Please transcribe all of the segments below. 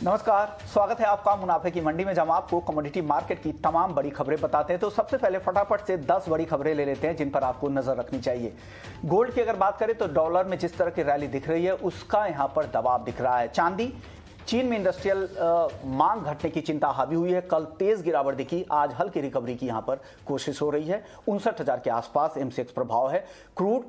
नमस्कार, स्वागत है आपका मुनाफे की मंडी में, जहां आपको कमोडिटी मार्केट की तमाम बड़ी खबरें बताते हैं। तो सबसे पहले फटाफट से 10 बड़ी खबरें ले लेते हैं जिन पर आपको नजर रखनी चाहिए। गोल्ड की अगर बात करें तो डॉलर में जिस तरह की रैली दिख रही है उसका यहां पर दबाव दिख रहा है। चांदी, चीन में इंडस्ट्रियल मांग घटने की चिंता हावी हुई है। कल तेज गिरावट दिखी, आज हल्की रिकवरी की यहां पर कोशिश हो रही है। 59,000 के आसपास एमसीएक्स प्रभाव है। क्रूड,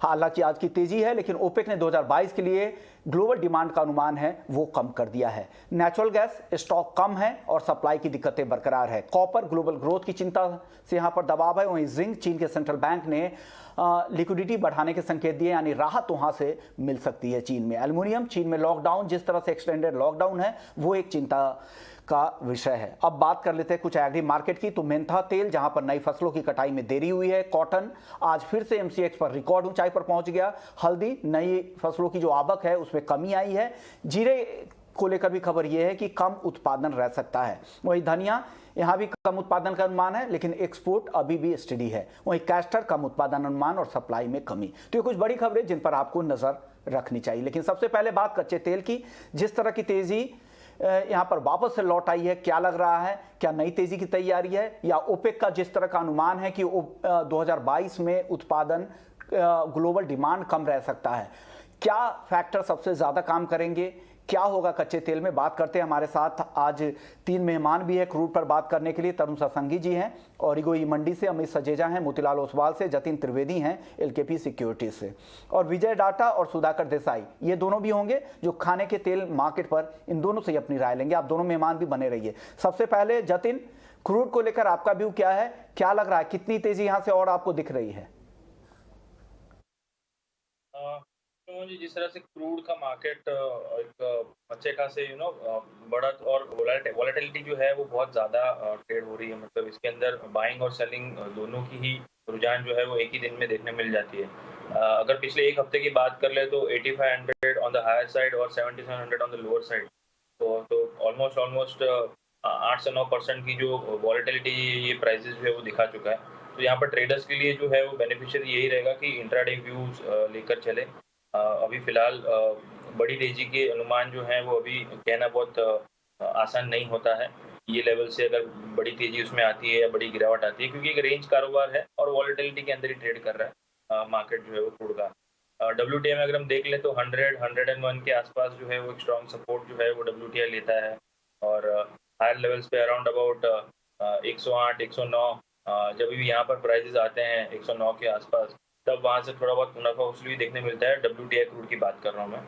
हालांकि आज की तेजी है, लेकिन ओपेक ने 2022 के लिए ग्लोबल डिमांड का अनुमान है वो कम कर दिया है। नेचुरल गैस स्टॉक कम है और सप्लाई की दिक्कतें बरकरार है। कॉपर, ग्लोबल ग्रोथ की चिंता से यहां पर दबाव है। वहीं जिंक, चीन के सेंट्रल बैंक ने लिक्विडिटी बढ़ाने के संकेत दिए, यानी राहत वहां से मिल सकती है चीन में। एल्युमिनियम, चीन में लॉकडाउन, जिस तरह से एक्सटेंडेड लॉकडाउन है वो एक चिंता का विषय है। अब बात कर लेते हैं कुछ एग्री मार्केट की। तो मेंथा तेल, जहां पर नई फसलों की कटाई में देरी हुई है। कॉटन आज फिर से एमसीएक्स पर रिकॉर्ड ऊंचाई पर पहुंच गया। हल्दी, नई फसलों की जो आवक है उसमें कमी आई है। जीरे को लेकर भी खबर यह है कि कम उत्पादन रह सकता है। वहीं धनिया, यहां भी कम उत्पादन का अनुमान है, लेकिन एक्सपोर्ट अभी भी स्टेडी है। वहीं कैस्टर, कम उत्पादन अनुमान और सप्लाई में कमी। तो ये कुछ बड़ी खबरें जिन पर आपको नजर रखनी चाहिए। लेकिन सबसे पहले बात कच्चे तेल की। जिस तरह की तेजी यहां पर वापस से लौट आई है, क्या लग रहा है? क्या नई तेजी की तैयारी है, या ओपेक का जिस तरह का अनुमान है कि 2022 में उत्पादन, ग्लोबल डिमांड कम रह सकता है, क्या फैक्टर सबसे ज्यादा काम करेंगे? क्या होगा कच्चे तेल में? बात करते हैं। हमारे साथ आज 3 मेहमान भी है क्रूड पर बात करने के लिए। तरुण सत्संगी जी हैं ओरिगो ई मंडी से, अमित सजेजा हैं मोतीलाल ओसवाल से, जतिन त्रिवेदी हैं एलकेपी सिक्योरिटीज से, और विजय डाटा और सुधाकर देसाई, ये दोनों भी होंगे जो खाने के तेल मार्केट पर, इन दोनों से अपनी राय लेंगे। आप दोनों मेहमान भी बने रहिए। सबसे पहले जतिन, क्रूड को लेकर आपका व्यू क्या है? क्या लग रहा है, कितनी तेजी यहां से और आपको दिख रही है? तो जी, जिस तरह से क्रूड का मार्केट एक अच्छे खासे बढ़त और वोलेटिलिटी जो है वो बहुत ज़्यादा ट्रेड हो रही है। मतलब इसके अंदर बाइंग और सेलिंग दोनों की ही रुझान जो है वो एक ही दिन में देखने मिल जाती है। अगर पिछले एक हफ्ते की बात कर ले तो 8500 ऑन द हायर साइड और 7700 ऑन द लोअर साइड। तो ऑलमोस्ट 8 से 9% की जो वॉलेटिलिटी ये प्राइसेस जो है वो दिखा चुका है। तो यहाँ पर ट्रेडर्स के लिए जो है वो बेनिफिशियरी यही रहेगा कि इंट्राडे व्यूज लेकर चले। अभी फिलहाल बड़ी तेजी के अनुमान जो हैं वो अभी कहना बहुत आसान नहीं होता है। ये लेवल से अगर बड़ी तेजी उसमें आती है या बड़ी गिरावट आती है, क्योंकि एक रेंज कारोबार है और वॉलेटिलिटी के अंदर ही ट्रेड कर रहा है मार्केट जो है वो क्रूड का। WTI में अगर हम देख लें तो 100-101 के आसपास जो है वो एक स्ट्रॉन्ग सपोर्ट जो है वो WTI लेता है। और हायर लेवल्स पे अराउंड अबाउट 108, 109 जब भी यहाँ पर प्राइसेस आते हैं 109 के आसपास, तब वहाँ से थोड़ा बहुत मुनाफा वसूली देखने मिलता है। WTI क्रूड की बात कर रहा हूँ मैं।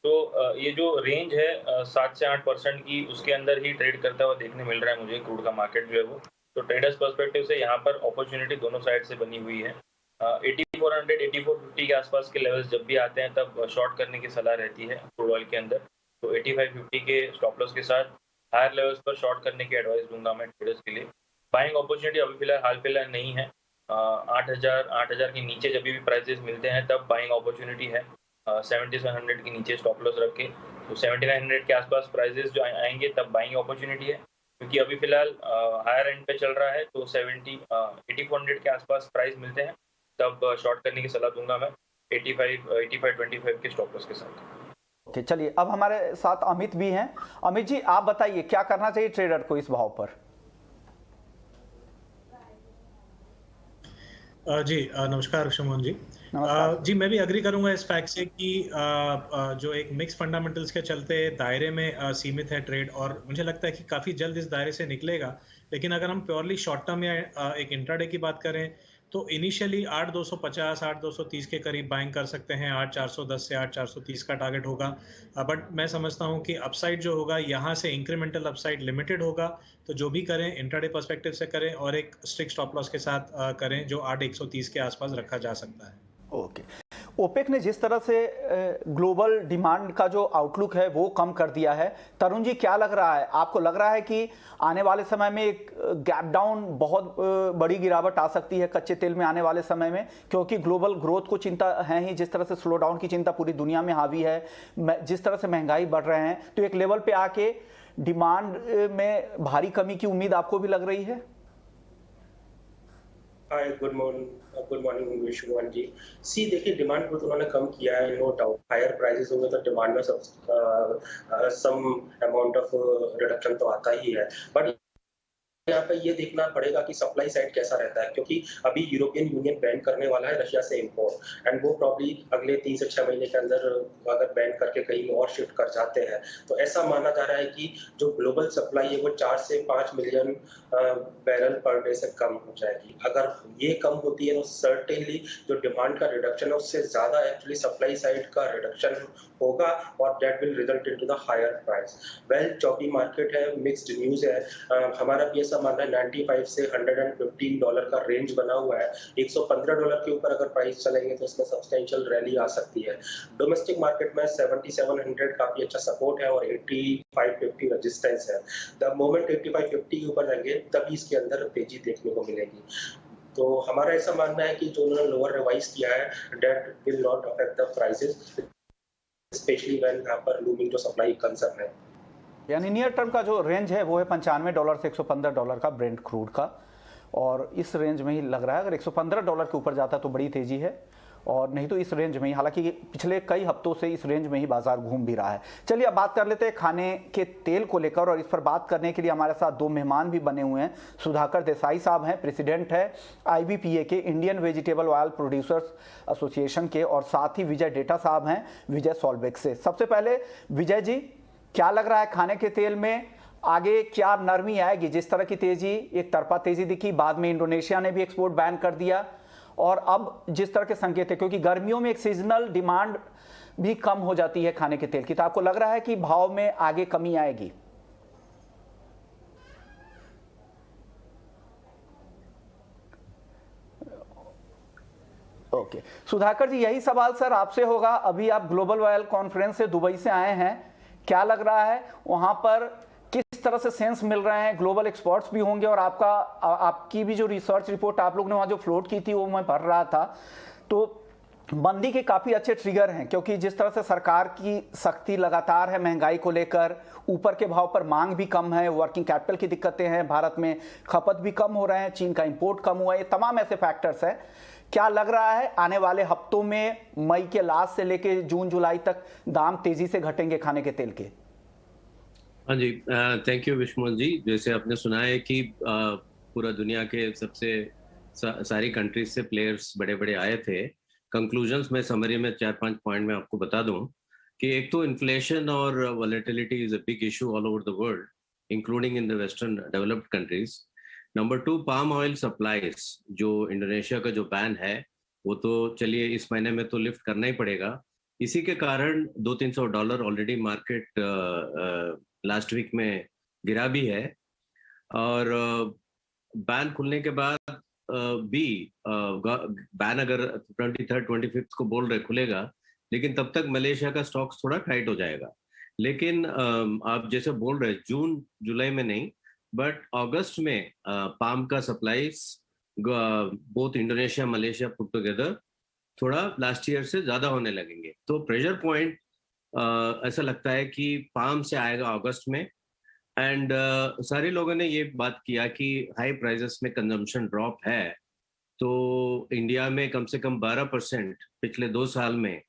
तो ये जो रेंज है 7 से 8% की, उसके अंदर ही ट्रेड करता हुआ देखने मिल रहा है मुझे क्रूड का मार्केट जो है वो। तो ट्रेडर्स पर्सपेक्टिव से यहाँ पर अपॉर्चुनिटी दोनों साइड से बनी हुई है। 8400, 8450 के आसपास के लेवल्स जब भी आते हैं तब शॉर्ट करने की सलाह रहती है क्रूड ऑयल के अंदर। तो 8550 के स्टॉप लॉस के साथ हायर लेवल्स पर शॉर्ट करने की एडवाइस दूंगा मैं ट्रेडर्स के लिए। बाइंग अपॉर्चुनिटी अभी हाल फिलहाल नहीं है। 8000 के नीचे जब भी प्राइसेस मिलते हैं तब बाइंग अपॉर्चुनिटी है। 7700 के नीचे स्टॉप लॉस रख के, तो 7900 के आसपास प्राइसेस जो आएंगे तब बाइंग अपॉर्चुनिटी है। क्योंकि अभी फिलहाल हायर एंड पे चल रहा है, तो 8400 के आसपास प्राइस मिलते हैं तब शॉर्ट करने की सलाह दूंगा मैं 85-25 के स्टॉप लॉस के साथ। ओके, चलिए अब हमारे साथ अमित भी हैं। अमित जी, आप बताइए क्या करना चाहिए ट्रेडर को इस भाव पर? जी नमस्कार शुमन जी। नमस्कार। जी मैं भी अग्री करूंगा इस फैक्ट से कि जो एक मिक्स फंडामेंटल्स के चलते दायरे में सीमित है ट्रेड, और मुझे लगता है कि काफ़ी जल्द इस दायरे से निकलेगा। लेकिन अगर हम प्योरली शॉर्ट टर्म या एक इंट्राडे की बात करें तो इनिशियली 8250, 8230 के करीब बाइंग कर सकते हैं। 8410 से 8430 का टारगेट होगा। बट मैं समझता हूं कि अपसाइड जो होगा यहाँ से इंक्रीमेंटल अपसाइड लिमिटेड होगा। तो जो भी करें इंट्राडे पर्सपेक्टिव से करें और एक स्ट्रिक्ट स्टॉप लॉस के साथ करें जो 8130 के आसपास रखा जा सकता है। ओके, ओपेक ने जिस तरह से ग्लोबल डिमांड का जो आउटलुक है वो कम कर दिया है, तरुण जी क्या लग रहा है आपको? लग रहा है कि आने वाले समय में एक गैप डाउन, बहुत बड़ी गिरावट आ सकती है कच्चे तेल में आने वाले समय में, क्योंकि ग्लोबल ग्रोथ को चिंता है ही, जिस तरह से स्लो डाउन की चिंता पूरी दुनिया में हावी है, जिस तरह से महंगाई बढ़ रहे हैं, तो एक लेवल पे आके डिमांड में भारी कमी की उम्मीद आपको भी लग रही है? हाय गुड मॉर्निंग विश्वमोहन जी। सी देखिए, डिमांड ग्रोथ उन्होंने कम किया है, नो डाउट। हायर प्राइसेस होंगे तो डिमांड में सम अमाउंट ऑफ रिडक्शन तो आता ही है, बट यहाँ पे ये देखना पड़ेगा कि सप्लाई साइड कैसा रहता है, क्योंकि अभी यूरोपियन यूनियन बैन करने वाला है रशिया से इंपोर्ट, एंड वो प्रॉब्ली अगले 3 से 6 महीने के अंदर अगर बैन करके कहीं और शिफ्ट कर जाते हैं, तो ऐसा माना जा रहा है कि जो ग्लोबल सप्लाई है वो 4 से 5 मिलियन बैरल पर डे से कम हो जाएगी। अगर ये कम होती है तो सर्टेनली जो डिमांड का रिडक्शन है उससे ज्यादा एक्चुअली सप्लाई साइड का रिडक्शन होगा, और that will result into the higher price. Well, choppy market है, मिक्स्ड न्यूज है। हमारा भी ऐसा मानना है 95 से $115 का रेंज बना हुआ है। $115 के ऊपर अगर प्राइस चलेंगे तो इसमें सब्सटेंशियल रैली आ सकती है। डोमेस्टिक मार्केट में 7700 काफी अच्छा सपोर्ट है और 8550 रेजिस्टेंस है। द मोमेंट 8550 के ऊपर जाएंगे तभी इसके अंदर तेजी देखने को मिलेगी। तो हमारा ऐसा मानना है कि जो उन्होंने लोअर रिवाइज किया है, that will not affect the prices, specially when यहाँ पर लूमिंग जो सप्लाई कंसर्न है। यानी नियर टर्म का जो रेंज है वो है $95 से $115 का ब्रेंट क्रूड का, और इस रेंज में ही लग रहा है। अगर $115 के ऊपर जाता तो बड़ी तेजी है, और नहीं तो इस रेंज में ही, हालांकि पिछले कई हफ्तों से इस रेंज में ही बाजार घूम भी रहा है। चलिए अब बात कर लेते हैं खाने के तेल को लेकर, और इस पर बात करने के लिए हमारे साथ दो मेहमान भी बने हुए हैं। सुधाकर देसाई साहब हैं, प्रेसिडेंट है IBPA के, Indian vegetable oil producers association के, और साथ ही विजय डेटा साहब हैं विजय सॉल्वेक से। सबसे पहले विजय जी, क्या लग रहा है खाने के तेल में आगे क्या नरमी आएगी? जिस तरह की तेजी, एक तरफा तेजी दिखी, बाद में इंडोनेशिया ने भी एक्सपोर्ट बैन कर दिया, और अब जिस तरह के संकेत है, क्योंकि गर्मियों में एक सीजनल डिमांड भी कम हो जाती है खाने के तेल की, तो आपको लग रहा है कि भाव में आगे कमी आएगी? ओके, सुधाकर जी, यही सवाल सर आपसे होगा। अभी आप ग्लोबल ऑयल कॉन्फ्रेंस से दुबई से आए हैं, क्या लग रहा है वहां पर, किस तरह से सेंस मिल रहे हैं? ग्लोबल एक्सपर्ट्स भी होंगे, और आपकी भी जो रिसर्च रिपोर्ट आप लोग ने वहां जो फ्लोट की थी वो मैं पढ़ रहा था, तो मंदी के काफी अच्छे ट्रिगर हैं, क्योंकि जिस तरह से सरकार की सख्ती लगातार है महंगाई को लेकर, ऊपर के भाव पर मांग भी कम है, वर्किंग कैपिटल की दिक्कतें हैं, भारत में खपत भी कम हो रहे हैं, चीन का इंपोर्ट कम हुआ है, ये तमाम ऐसे फैक्टर्स हैं। क्या लग रहा है आने वाले हफ्तों में, मई के लास्ट से लेकर जून जुलाई तक दाम तेजी से घटेंगे खाने के तेल के? हाँ जी, थैंक यू विश्वमोहन जी। जैसे आपने सुना है कि पूरा दुनिया के सबसे सारी कंट्रीज से प्लेयर्स बड़े बड़े आए थे। कंक्लूजन्स में समरी में 4-5 पॉइंट में आपको बता दूं कि एक तो इन्फ्लेशन और volatility is a big issue all over the world, including in the western developed countries. Number 2, palm oil supplies, जो इंडोनेशिया का जो बैन है वो तो चलिए इस महीने में तो लिफ्ट करना ही पड़ेगा। इसी के कारण $200-300 ऑलरेडी मार्केट लास्ट वीक में गिरा भी है, और बैन खुलने के बाद भी बैन अगर 23rd 25th को बोल रहे खुलेगा, लेकिन तब तक मलेशिया का स्टॉक्स थोड़ा टाइट हो जाएगा। लेकिन आप जैसे बोल रहे जून जुलाई में नहीं, बट अगस्त में पाम का supplies both Indonesia Malaysia put together थोड़ा लास्ट ईयर से ज्यादा होने लगेंगे। तो प्रेशर पॉइंट ऐसा लगता है कि पाम से आएगा अगस्त में। एंड सारे लोगों ने ये बात किया कि हाई प्राइसेस में कंजम्पशन ड्रॉप है, तो इंडिया में कम से कम 12% पिछले 2 साल में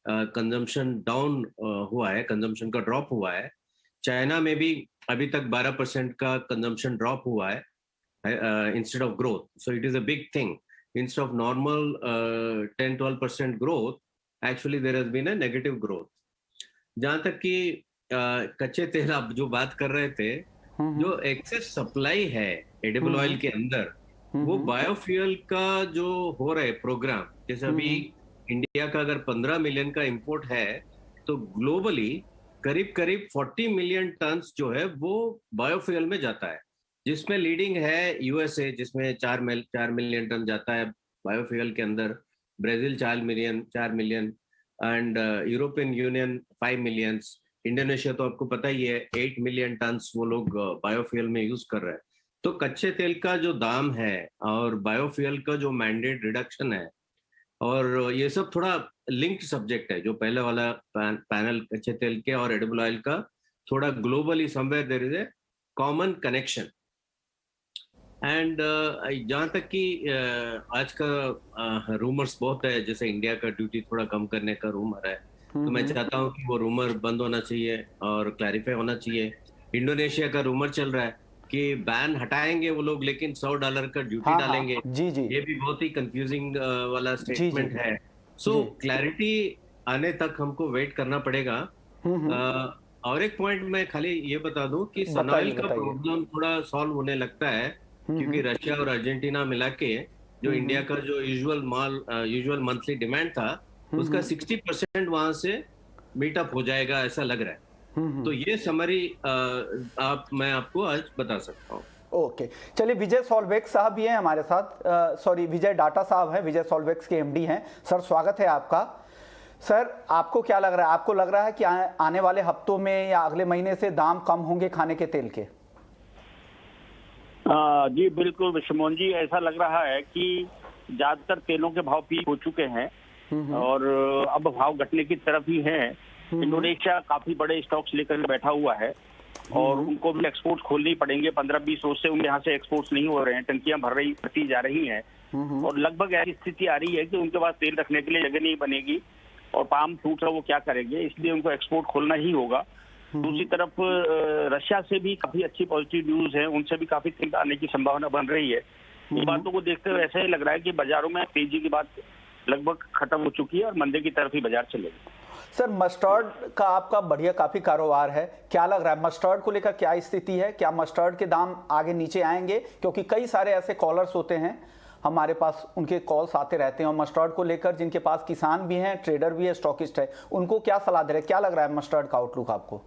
कंजम्पशन डाउन हुआ है, कंजम्पशन का ड्रॉप हुआ है। चाइना में भी अभी तक 12% का कंजम्पशन ड्रॉप हुआ है instead of growth. So it is a big thing. Instead of normal 10-12% growth, actually there has been a negative growth. जहां तक कि कच्चे तेल आप जो बात कर रहे थे, जो एक्सेस सप्लाई है एडिबल ऑयल के अंदर, वो बायोफ्यूल का जो हो रहा है प्रोग्राम, जैसे अभी इंडिया का अगर 15 मिलियन का इंपोर्ट है, तो ग्लोबली करीब करीब 40 मिलियन टन्स जो है वो बायोफ्यूल में जाता है, जिसमें लीडिंग है यूएसए, जिसमें 4 मिलियन टन जाता है बायोफ्यूल के अंदर, Brazil 4 million, and European union 5 million, Indonesia तो आपको पता ही है 8 मिलियन टन्स वो लोग बायोफ्यूल में यूज कर रहे हैं। तो कच्चे तेल का जो दाम है और बायोफ्यूल का जो मैंडेट रिडक्शन है, और ये सब थोड़ा लिंक्ड सब्जेक्ट है। जो पहले वाला पैनल कच्चे तेल के और एडिबल ऑयल का, थोड़ा globally somewhere there is a common connection. And जहाँ तक कि आज का रूमर्स बहुत है, जैसे इंडिया का ड्यूटी थोड़ा कम करने का रूमर है, तो मैं चाहता हूँ कि वो रूमर बंद होना चाहिए और क्लैरिफाई होना चाहिए। इंडोनेशिया का रूमर चल रहा है कि बैन हटाएंगे वो लोग, लेकिन $100 का ड्यूटी हाँ डालेंगे। हाँ, जी जी ये भी बहुत ही कंफ्यूजिंग वाला जी जी स्टेटमेंट है। सो जी। क्लैरिटी आने तक हमको वेट करना पड़ेगा। और एक पॉइंट मैं खाली ये बता दूं कि सनऑइल बताइए का बताइए। प्रॉब्लम थोड़ा सॉल्व होने लगता है, क्योंकि रशिया और अर्जेंटीना मिला के जो इंडिया का जो यूजुअल मंथली डिमांड था, उसका 60% वहां से मीट अप हो जाएगा, ऐसा लग रहा है। तो ये समरी मैं आपको आज बता सकता हूँ। ओके, चलिए विजय सॉल्वेक्स साहब भी हैं हमारे साथ, सॉरी विजय डाटा साहब हैं, विजय सॉल्वेक्स के एमडी हैं। सर स्वागत है आपका। सर आपको क्या लग रहा है, आपको लग रहा है कि आने वाले हफ्तों में या अगले महीने से दाम कम होंगे खाने के तेल के? जी बिल्कुल विश्वमोहन जी, ऐसा लग रहा है कि ज्यादातर तेलों के भाव पीक हो चुके हैं और अब भाव घटने की तरफ ही है। इंडोनेशिया काफी बड़े स्टॉक्स लेकर बैठा हुआ है और उनको भी एक्सपोर्ट्स खोलनी पड़ेंगे। 15-20 रोज से उनके यहाँ से एक्सपोर्ट्स नहीं हो रहे हैं, टंकियां भरती जा रही हैं और लगभग ऐसी स्थिति आ रही है कि उनके पास तेल रखने के लिए जगह नहीं बनेगी और पाम फ्रूट है वो क्या करेंगे, इसलिए उनको एक्सपोर्ट खोलना ही होगा। दूसरी तरफ रशिया से भी काफी अच्छी पॉजिटिव न्यूज है, उनसे भी काफी तेल आने की संभावना बन रही है। इन बातों को देखते हुए ऐसा ही लग रहा है कि बाजारों में तेजी की बात लगभग खत्म हो चुकी है और मंदे की तरफ ही बाजार चलेगा। सर मस्टर्ड का आपका बढ़िया काफी कारोबार है, क्या लग रहा है मस्टर्ड को लेकर क्या स्थिति है? क्या मस्टर्ड के दाम आगे नीचे आएंगे? क्योंकि कई सारे ऐसे कॉलर्स होते हैं हमारे पास, उनके कॉल्स आते रहते हैं और मस्टर्ड को लेकर जिनके पास किसान भी हैं, ट्रेडर भी है, स्टॉकिस्ट है, उनको क्या सलाह दे रहे हैं? क्या लग रहा है मस्टर्ड का आउटलुक आपको?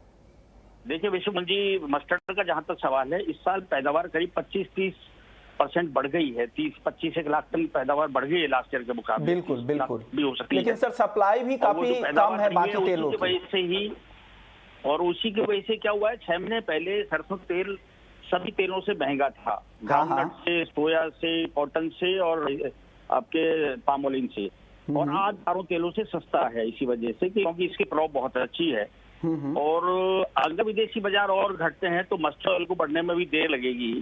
देखिए विश्वमोहन जी, मस्टर्ड का जहां तक सवाल है, इस साल पैदावार करीब 25-30% बढ़ गई है। 30-25 लाख टन पैदावार बढ़ गई है लास्ट ईयर के मुकाबले। बिल्कुल बिल्कुल भी हो सकती है, लेकिन सर सप्लाई भी काफी कम है बाकी तेलों की वजह से ही। और उसी की वजह से क्या हुआ है, 6 महीने पहले सरसों तेल सभी तेलों से महंगा था, ग्राउंडनट से, सोया से, कॉटन से और आपके पाम ऑयल से, और आज चारों तेलों से सस्ता है इसी वजह से क्योंकि इसकी क्रॉप बहुत अच्छी है। और अगर विदेशी बाजार और घटते हैं तो मस्टर्ड ऑयल को बढ़ने में भी देर लगेगी।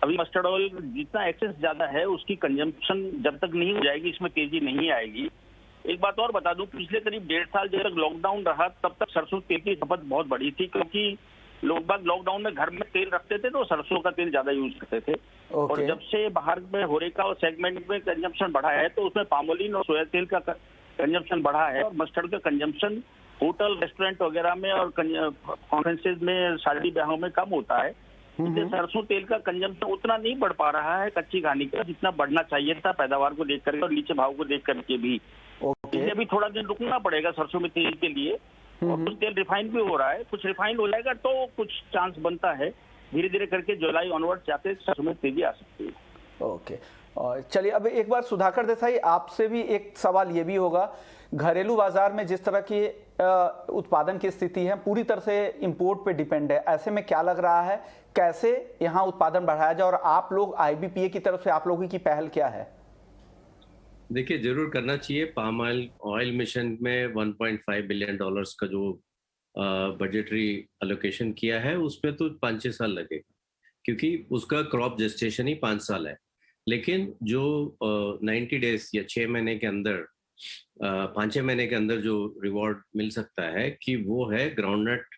अभी मस्टर्ड ऑयल जितना एक्सेस ज्यादा है उसकी कंजम्पशन जब तक नहीं हो जाएगी इसमें तेजी नहीं आएगी। एक बात और बता दूं, पिछले करीब 1.5 साल जब तक लॉकडाउन रहा तब तक सरसों तेल की खपत बहुत बढ़ी थी, क्योंकि लोग बाग लॉकडाउन में घर में तेल रखते थे तो सरसों का तेल ज्यादा यूज करते थे। और जब से बाहर में होरेका और सेगमेंट में कंजम्पशन बढ़ा है तो उसमें पामोलिन और सोया तेल का कंजम्पशन बढ़ा है और मस्टर्ड का कंजम्पशन होटल रेस्टोरेंट वगैरह में और कॉन्फ्रेंसेज में, शादी ब्याहों में कम होता है। इसलिए सरसों तेल का कंजम्पशन उतना नहीं बढ़ पा रहा है कच्ची घानी का जितना बढ़ना चाहिए था पैदावार को देख करके और नीचे भाव को देख करके भी। इसलिए अभी थोड़ा दिन रुकना पड़ेगा सरसों में तेल के लिए। और कुछ तेल रिफाइन भी हो रहा है, कुछ रिफाइन हो जाएगा तो कुछ चांस बनता है, धीरे धीरे करके जुलाई ऑनवर्ड जाते सरसों में तेजी आ सकती है। ओके, और चलिए अब एक बार सुधाकर देसाई आपसे भी एक सवाल ये भी होगा, घरेलू बाजार में जिस तरह की उत्पादन की स्थिति है पूरी तरह से इंपोर्ट पे डिपेंड है, ऐसे में क्या लग रहा है कैसे यहाँ उत्पादन बढ़ाया जाए और आप लोग IBPA की तरफ से आप लोगों की पहल क्या है? देखिए जरूर करना चाहिए। पाम ऑयल मिशन में $1.5 बिलियन का जो बजटरी एलोकेशन किया है उसमें तो 5-6 साल लगेगा, क्योंकि उसका क्रॉप जेस्टेशन ही 5 साल है। लेकिन जो 90 डेज या 6 महीने के अंदर 5-6 महीने के अंदर जो रिवॉर्ड मिल सकता है कि वो है ग्राउंडनट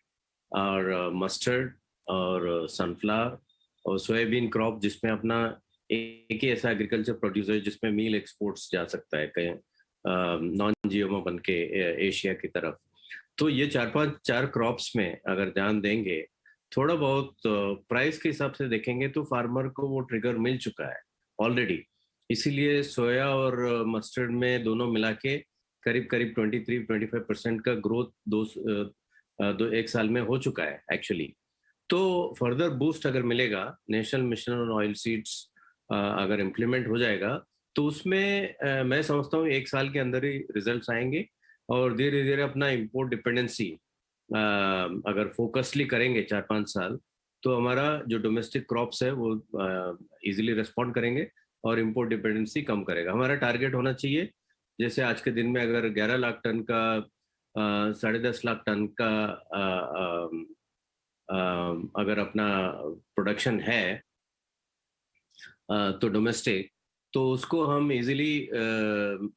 और मस्टर्ड और सनफ्लावर और सोयाबीन क्रॉप, जिसमें अपना एक ही ऐसा एग्रीकल्चर प्रोड्यूसर है जिसमें मील एक्सपोर्ट्स जा सकता है कहीं नॉन जीएमओ बन के एशिया की तरफ। तो ये 4 क्रॉप्स में अगर ध्यान देंगे, थोड़ा बहुत प्राइस के हिसाब से देखेंगे तो फार्मर को वो ट्रिगर मिल चुका है ऑलरेडी। इसीलिए सोया और मस्टर्ड में दोनों मिला के करीब 23-25% का ग्रोथ एक साल में हो चुका है एक्चुअली। तो फर्दर बूस्ट अगर मिलेगा, national mission on oil seeds अगर इम्प्लीमेंट हो जाएगा तो उसमें मैं समझता हूँ 1 साल के अंदर ही रिजल्ट्स आएंगे और धीरे धीरे अपना इंपोर्ट डिपेंडेंसी अगर फोकसली करेंगे 4-5 साल तो हमारा जो डोमेस्टिक क्रॉप्स है वो इजीली रिस्पॉन्ड करेंगे और इंपोर्ट डिपेंडेंसी कम करेगा। हमारा टारगेट होना चाहिए, जैसे आज के दिन में अगर 11 लाख टन का 10.5 लाख टन का अगर अपना प्रोडक्शन है तो डोमेस्टिक, तो उसको हम इजीली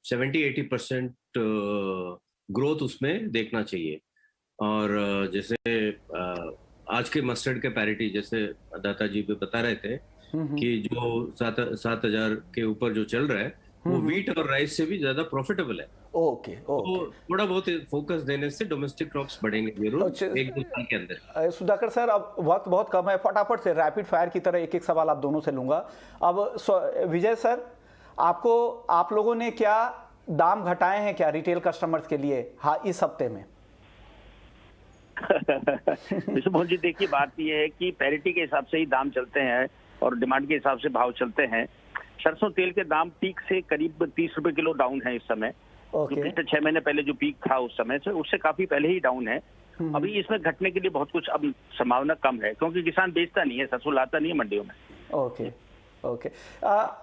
70-80% ग्रोथ उसमें देखना चाहिए। और जैसे आज के मस्टर्ड के पैरिटी, जैसे दाता जी भी बता रहे थे कि जो 7,000 के ऊपर जो चल रहा है वो व्हीट और राइस से भी ज्यादा प्रॉफिटेबल है। ओके तो ओके। थोड़ा बहुत फोकस देने से डोमेस्टिक क्रॉप्स बढ़ेंगे जरूर अच्छा, 1-2 साल के अंदर। सुधाकर सर, अब वक्त बहुत कम है, फटाफट से रैपिड फायर की तरह एक एक सवाल आप दोनों से लूंगा। अब विजय सर, आप लोगों ने क्या दाम घटाए हैं क्या रिटेल कस्टमर्स के लिए हाँ इस हफ्ते में? विष्णु जी, देखिए बात यह है कि पैरिटी के हिसाब से ही दाम चलते हैं और डिमांड के हिसाब से भाव चलते हैं। सरसों तेल के दाम पीक से करीब 30 रुपए किलो डाउन है इस समय। जो पिछले 6 महीने पहले जो पीक था उस समय से, उससे काफी पहले ही डाउन है। अभी इसमें घटने के लिए बहुत कुछ अब संभावना कम है, क्योंकि किसान बेचता नहीं है, सरसों लाता नहीं है मंडियों में। Okay okay.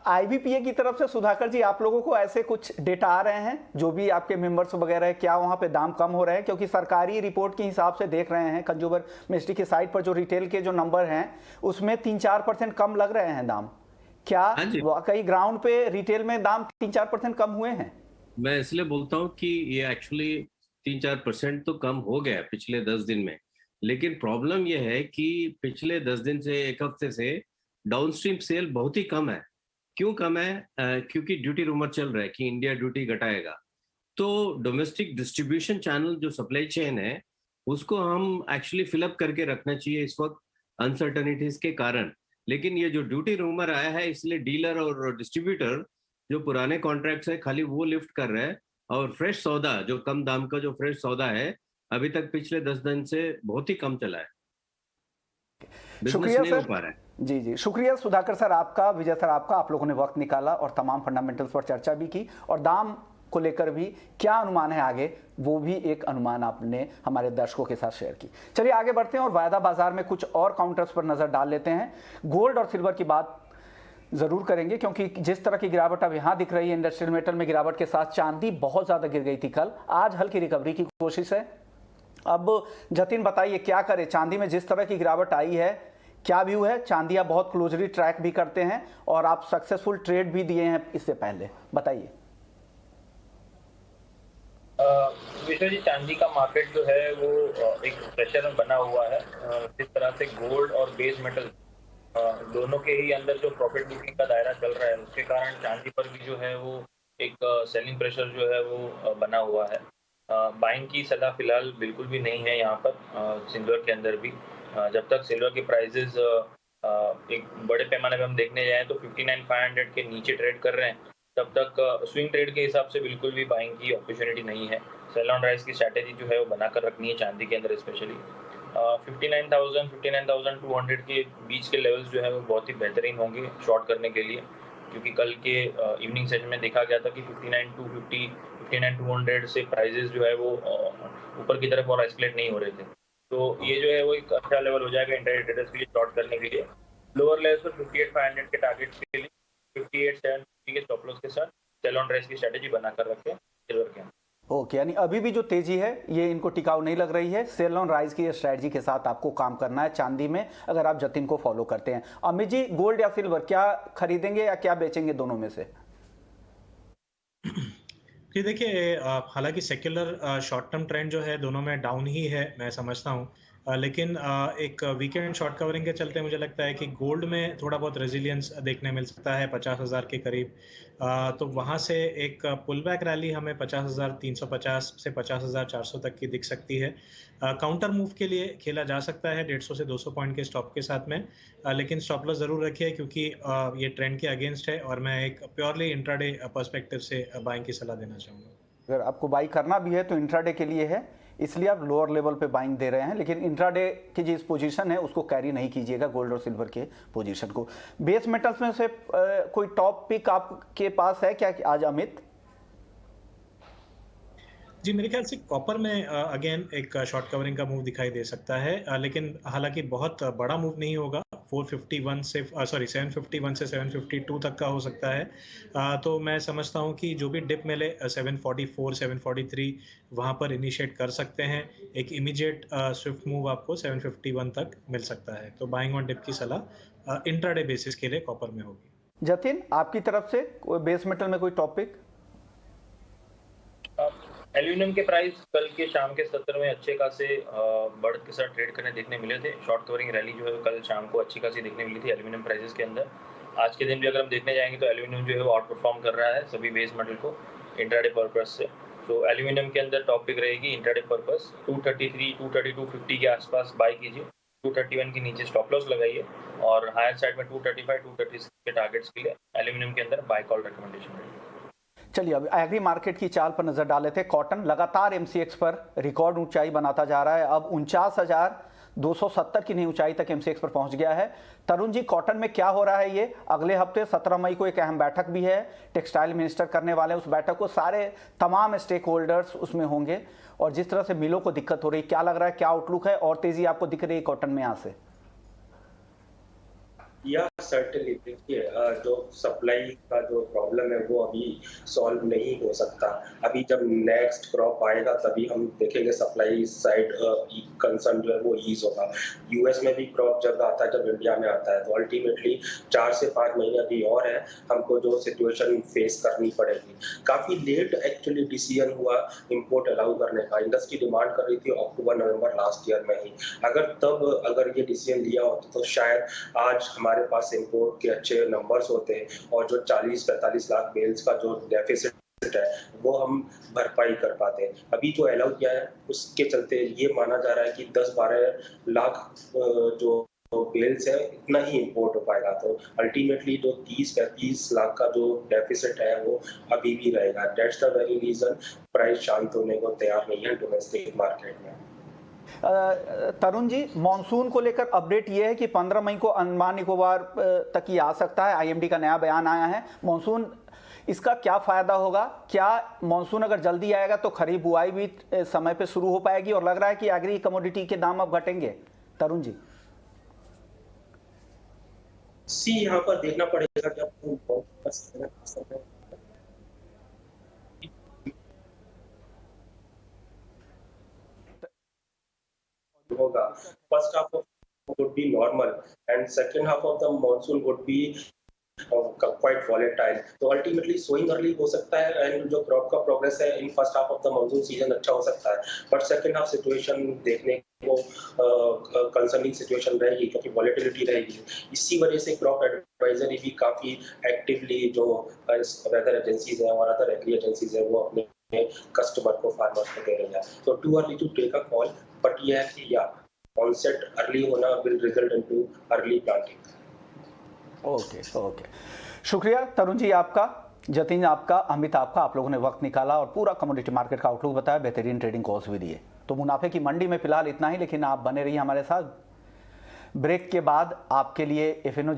आईबीपीए की तरफ से सुधाकर जी, आप लोगों को ऐसे कुछ डेटा आ रहे हैं जो भी आपके मेंबर्स वगैरह है, क्या वहां पे दाम कम हो रहे हैं? क्योंकि सरकारी रिपोर्ट के हिसाब से देख रहे हैं, कंज्यूमर मिनिस्ट्री की साइट पर जो रिटेल के जो नंबर हैं उसमें 3-4% कम लग रहे हैं दाम। क्या वाकई ग्राउंड पे रिटेल में दाम 3-4% कम हुए हैं? मैं इसलिए बोलता हूँ कि ये एक्चुअली 3-4% तो कम हो गया पिछले 10 दिन में, लेकिन प्रॉब्लम ये है कि पिछले 10 दिन से 1 हफ्ते से डाउनस्ट्रीम सेल बहुत ही कम है। क्यों कम है? क्योंकि ड्यूटी रूमर चल रहा है कि इंडिया ड्यूटी घटाएगा। तो डोमेस्टिक डिस्ट्रीब्यूशन चैनल जो सप्लाई चेन है उसको हम एक्चुअली फिलअप करके रखना चाहिए इस वक्त अनसर्टनिटीज के कारण। लेकिन ये जो ड्यूटी रूमर आया है इसलिए डीलर और डिस्ट्रीब्यूटर जो पुराने कॉन्ट्रैक्ट्स है खाली वो लिफ्ट कर रहे हैं, और फ्रेश सौदा जो कम दाम का जो फ्रेश सौदा है अभी तक पिछले 10 दिन से बहुत ही कम चला है, बिजनेस नहीं हो पा रहा है। जी जी, शुक्रिया सुधाकर सर आपका, विजय सर आपका, आप लोगों ने वक्त निकाला और तमाम फंडामेंटल्स पर चर्चा भी की और दाम को लेकर भी क्या अनुमान है आगे वो भी एक अनुमान आपने हमारे दर्शकों के साथ शेयर की। चलिए आगे बढ़ते हैं और वायदा बाजार में कुछ और काउंटर्स पर नजर डाल लेते हैं। गोल्ड और सिल्वर की बात जरूर करेंगे क्योंकि जिस तरह की गिरावट अब यहां दिख रही है इंडस्ट्रियल मेटल में गिरावट के साथ चांदी बहुत ज्यादा गिर गई थी कल, आज हल्की रिकवरी की कोशिश है। अब जतिन बताइए क्या करे, चांदी में जिस तरह की गिरावट आई है क्या व्यू है? चांदी आप बहुत क्लोजली ट्रैक भी करते हैं और आप सक्सेसफुल ट्रेड भी दिए हैं इससे पहले, बताइए। विष्णु जी, चांदी का मार्केट जो है वो एक प्रेशर में बना हुआ है। जिस तरह से गोल्ड और बेस मेटल दोनों के ही अंदर जो प्रॉफिट बुकिंग का दायरा चल रहा है उसके कारण चांदी पर भी जो है वो एक सेलिंग प्रेशर जो है वो बना हुआ है। बाइंग की सलाह फिलहाल बिल्कुल भी नहीं है यहाँ पर सिल्वर के अंदर भी। जब तक सिल्वर के प्राइसेस एक बड़े पैमाने पे हम देखने जाएं तो 59,500 के नीचे ट्रेड कर रहे हैं, तब तक स्विंग ट्रेड के हिसाब से बिल्कुल भी बाइंग की अपॉर्चुनिटी नहीं है। सेल ऑन राइज की स्ट्रैटेजी जो है वो बनाकर रखनी है चांदी के अंदर स्पेशली। 59,000 59,200 के बीच के लेवल्स जो है वो बहुत ही बेहतरीन होंगे शॉर्ट करने के लिए, क्योंकि कल के इवनिंग सेशन में देखा गया था कि 59,250 59,200 से प्राइजेस जो है वो ऊपर की तरफ और एस्केलेट नहीं हो रहे थे। तो ये जो है वो एक अच्छा लेवल हो जाएगा इंट्राडे ट्रेडर्स के लिए शॉर्ट करने के लिए। लोअर लेवल्स पर 58,500 के टारगेट के लिए 58,750 के स्टॉप लॉस के साथ सेल ऑन राइज की स्ट्रैटेजी बनाकर रखें सिल्वर के अंदर। ओके, यानी अभी भी जो तेजी है ये इनको टिकाऊ नहीं लग रही है। सेल ऑन राइज की स्ट्रैटेजी के साथ आपको काम करना है चांदी में, अगर आप जतिन को फॉलो करते हैं। अमित जी, गोल्ड या सिल्वर क्या खरीदेंगे या क्या बेचेंगे, दोनों में से? कि देखिए हालांकि सेक्युलर शॉर्ट टर्म ट्रेंड जो है दोनों में डाउन ही है मैं समझता हूँ, लेकिन एक वीकेंड शॉर्ट कवरिंग के चलते मुझे लगता है कि गोल्ड में थोड़ा बहुत रेजिलियंस देखने मिल सकता है 50,000 के करीब। तो वहाँ से एक पुल बैक रैली हमें 50,350 से 50,400 तक की दिख सकती है। काउंटर मूव के लिए खेला जा सकता है 150 से 200 पॉइंट के स्टॉप के साथ में, लेकिन स्टॉप लॉस जरूर रखिए क्योंकि ये ट्रेंड के अगेंस्ट है और मैं एक प्योरली इंट्राडे पर्सपेक्टिव से बाइंग की सलाह देना चाहूँगा। अगर आपको बाई करना भी है तो इंट्राडे के लिए है, इसलिए आप लोअर लेवल पे बाइंग दे रहे हैं, लेकिन इंट्राडे की जिस पोजीशन है उसको कैरी नहीं कीजिएगा गोल्ड और सिल्वर के पोजीशन को। बेस मेटल्स में से कोई टॉप पिक आपके पास है क्या आज अमित? जी मेरे ख्याल से कॉपर में अगेन एक शॉर्ट कवरिंग का मूव दिखाई दे सकता है, लेकिन हालांकि बहुत बड़ा मूव नहीं होगा। 751 से 752 तक का हो सकता है। तो मैं समझता हूं कि जो भी डिप मिले 744 743 वहां पर इनिशिएट कर सकते हैं। एक इमीडिएट स्विफ्ट मूव आपको 751 तक मिल सकता है। तो बाइंग ऑन डिप की सलाह इंट्राडे बेसिस के लिए कॉपर में होगी। जतिन, आपकी तरफ से बेस मेटल में कोई टॉपिक? एल्यूमिनियम के प्राइस कल के शाम के सत्र में अच्छे खासे बढ़त के साथ ट्रेड करने देखने मिले थे। शॉर्ट कवरिंग रैली जो है कल शाम को अच्छी खासी देखने मिली थी एल्यूमिनियम प्राइसेस के अंदर। आज के दिन भी अगर हम देखने जाएंगे तो एल्यूमिनियम जो है वो आउट परफॉर्म कर रहा है सभी बेस मेटल को इंट्राडे पर्पस से। तो एल्यूमिनियम के अंदर टॉपिक रहेगी इंट्राडे पर्पस 233, 232, 250 के आसपास बाय कीजिए। 231 के नीचे स्टॉप लॉस लगाइए और हायर साइड में 235, 236 के टारगेट्स के लिए एल्यूमिनियम के अंदर बाय कॉल रिकमेंडेशन रहेगी। चलिए अब एग्री मार्केट की चाल पर नजर डाले थे। कॉटन लगातार एमसीएक्स पर रिकॉर्ड ऊंचाई बनाता जा रहा है। अब 49,270 की नई ऊंचाई तक एमसीएक्स पर पहुंच गया है। तरुण जी, कॉटन में क्या हो रहा है? ये अगले हफ्ते 17 मई को एक अहम बैठक भी है, टेक्सटाइल मिनिस्टर करने वाले हैं उस बैठक को, सारे तमाम स्टेक होल्डर्स उसमें होंगे और जिस तरह से मिलों को दिक्कत हो रही, क्या लग रहा है, क्या आउटलुक है और तेजी आपको दिख रही है कॉटन में यहाँ से? या सर्टेनली देखिए, जो सप्लाई का जो प्रॉब्लम है वो अभी सॉल्व नहीं हो सकता। अभी जब नेक्स्ट क्रॉप आएगा तभी हम देखेंगे सप्लाई साइड कंसर्न जो है वो ईज होगा। यूएस में भी क्रॉप जब आता है, जब इंडिया में आता है, तो अल्टीमेटली 4 से 5 महीने अभी और है, हमको जो सिचुएशन फेस करनी पड़ेगी। काफी लेट एक्चुअली डिसीजन हुआ इंपोर्ट अलाउ करने का। इंडस्ट्री डिमांड कर रही थी अक्टूबर नवंबर लास्ट ईयर में ही। अगर ये डिसीजन लिया होता तो शायद आज हमारे पास इंपोर्ट के अच्छे नंबर्स होते और जो 40-45 लाख बेल्स का जो डेफिसिट है वो हम भरपाई कर पाते। अभी जो अलाउ किया है उसके चलते ये माना जा रहा है कि 10-12 लाख जो बेल्स है इतना ही इंपोर्ट हो पाएगा। तो अल्टीमेटली जो 30-35 लाख का जो डेफिसिट है वो अभी भी रहेगा। That's the very reason price शांत होने को तैयार नहीं है डोमेस्टिक मार्केट में। तरुण जी, मॉनसून को लेकर अपडेट यह है कि 15 मई को अंडमान निकोबार तक ही आ सकता है। आईएमडी का नया बयान आया है। मॉनसून, इसका क्या फायदा होगा? क्या मॉनसून अगर जल्दी आएगा तो खरीफ बुआई भी समय पे शुरू हो पाएगी और लग रहा है कि एग्री कमोडिटी के दाम अब घटेंगे? तरुण जी, यहाँ पर देखना पड़ेगा कि होगा। First half would be normal and second half of the monsoon would be quite volatile. तो अल्टीमेटली सोइंग अर्ली हो सकता है एंड जो क्रॉप का प्रोग्रेस है in first half of the monsoon season अच्छा हो सकता है, बट सेकंड हाफ सिचुएशन देखने को कंसर्निंग सिचुएशन रहेगी क्योंकि वॉलेटिलिटी रहेगी। इसी वजह से क्रॉप एडवाइजरी भी काफी एक्टिवली जो वेदर एजेंसीज है और अदर एग्री एजेंसीज है वो अपने कस्टमर को, फार्मर्स को दे रही है। तो too early to take a call, but ये है कि या ऑनसेट अर्ली होना will result into early planting. Okay, शुक्रिया तरुण जी आपका, जतिन आपका, अमित आपका। आप लोगों ने वक्त निकाला और पूरा कमोडिटी मार्केट का आउटलुक बताया, बेहतरीन ट्रेडिंग कॉल्स भी दिए। तो मुनाफे की मंडी में फिलहाल इतना ही, लेकिन आप बने रहिए हमारे साथ। ब्रेक के बाद आपके लिए एफएनओ